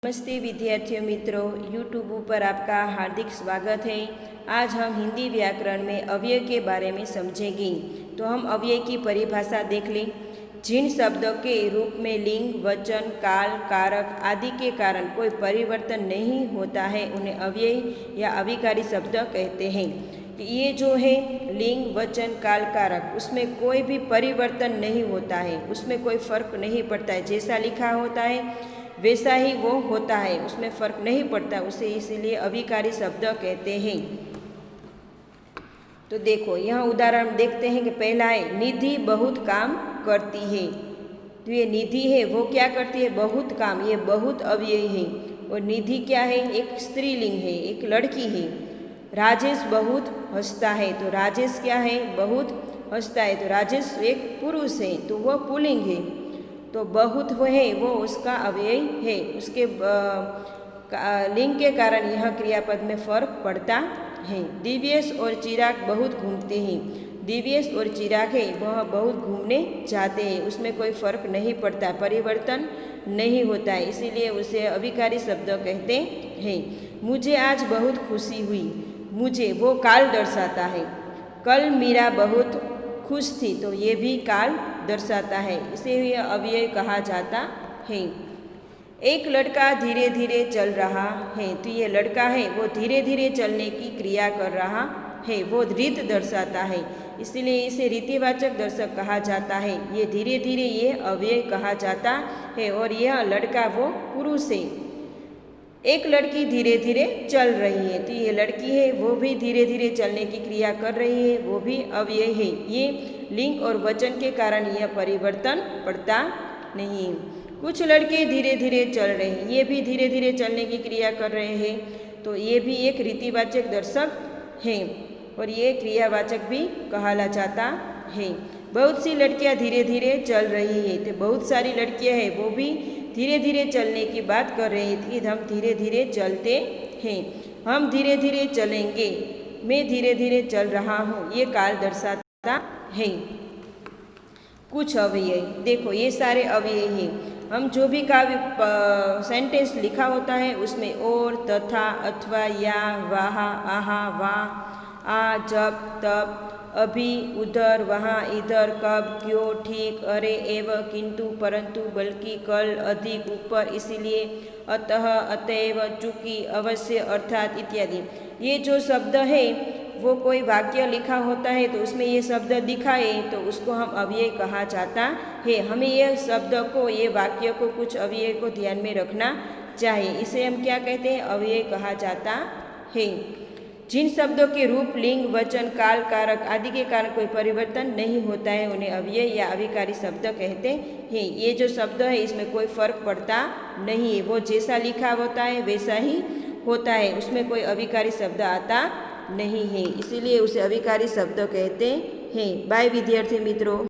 नमस्ते विद्यार्थियों मित्रों, यूट्यूब पर आपका हार्दिक स्वागत है। आज हम हिंदी व्याकरण में अव्यय के बारे में समझेंगे। तो हम अव्यय की परिभाषा देख लें। जिन शब्दों के रूप में लिंग, वचन, काल, कारक आदि के कारण कोई परिवर्तन नहीं होता है उन्हें अव्यय या अविकारी शब्द कहते हैं। ये जो है लिंग, वचन, काल, कारक, उसमें कोई भी परिवर्तन नहीं होता है, उसमें कोई फर्क नहीं पड़ता है। जैसा लिखा होता है वैसा ही वो होता है, उसमें फ़र्क नहीं पड़ता, उसे इसीलिए अविकारी शब्द कहते हैं। तो देखो यहाँ उदाहरण देखते हैं कि पहला है निधि बहुत काम करती है। तो ये निधि है वो क्या करती है? बहुत काम। ये बहुत अव्यय है। और निधि क्या है? एक स्त्रीलिंग है, एक लड़की है। राजेश बहुत हंसता है। तो राजेश क्या है? बहुत हंसता है। तो राजेश एक पुरुष है, तो वह पुल्लिंग है। तो बहुत वो है वो उसका अव्यय है। उसके लिंग के कारण यह क्रियापद में फर्क पड़ता है। दिव्येश और चिराग बहुत घूमते हैं। दिव्येश और चिराग है वह बहुत घूमने जाते हैं, उसमें कोई फर्क नहीं पड़ता, परिवर्तन नहीं होता है, इसीलिए उसे अविकारी शब्द कहते हैं। मुझे आज बहुत खुशी हुई। मुझे वो काल दर्शाता है। कल मीरा बहुत खुश थी, तो ये भी काल दर्शाता है, इसे यह अव्यय कहा जाता है। एक लड़का धीरे धीरे चल रहा है। तो ये लड़का है वो धीरे धीरे चलने की क्रिया कर रहा है, वो रीत दर्शाता है, इसलिए इसे रीतिवाचक दर्शक कहा जाता है। ये धीरे धीरे ये अव्यय कहा जाता है। और यह लड़का वो पुरुष है। एक लड़की धीरे धीरे चल रही है। तो ये लड़की है वो भी धीरे धीरे चलने की क्रिया कर रही है, वो भी अव्यय है। ये लिंग और वचन के कारण यह परिवर्तन पड़ता नहीं। कुछ लड़के धीरे धीरे चल रहे हैं, ये भी धीरे धीरे चलने की क्रिया कर रहे हैं, तो ये भी एक रीतिवाचक दर्शक है और ये क्रियावाचक भी कहा जाता है। बहुत सी लड़कियां धीरे धीरे चल रही है। तो बहुत सारी लड़कियां हैं वो भी धीरे धीरे चलने की बात कर रही थी। हम धीरे धीरे चलते हैं, हम धीरे धीरे चलेंगे, मैं धीरे धीरे चल रहा हूँ, ये काल दर्शाता है। कुछ अव्यय देखो, ये सारे अव्यय हैं। हम जो भी काव्य सेंटेंस लिखा होता है उसमें और, तथा, अथवा, या, वाह, आहा, वाह, आ, जब, तब, अभी, उधर, वहाँ, इधर, कब, क्यों, ठीक, अरे, एव, किंतु, परंतु, बल्कि, कल, अधिक, ऊपर, इसीलिए, अतः, अतएव, चूंकि, अवश्य, अर्थात इत्यादि। ये जो शब्द है वो कोई वाक्य लिखा होता है तो उसमें ये शब्द दिखाए तो उसको हम अव्यय कहा जाता है। हमें ये शब्द को, ये वाक्य को, कुछ अव्यय को ध्यान में रखना चाहिए, इसे हम क्या कहते हैं? अव्यय कहा जाता है। जिन शब्दों के रूप, लिंग, वचन, काल, कारक आदि के कारण कोई परिवर्तन नहीं होता है उन्हें अव्यय या अविकारी शब्द कहते हैं। ये जो शब्द है इसमें कोई फर्क पड़ता नहीं है, वो जैसा लिखा होता है वैसा ही होता है, उसमें कोई अविकारी शब्द आता नहीं है, इसीलिए उसे अविकारी शब्द कहते हैं। बाय विद्यार्थी मित्रों।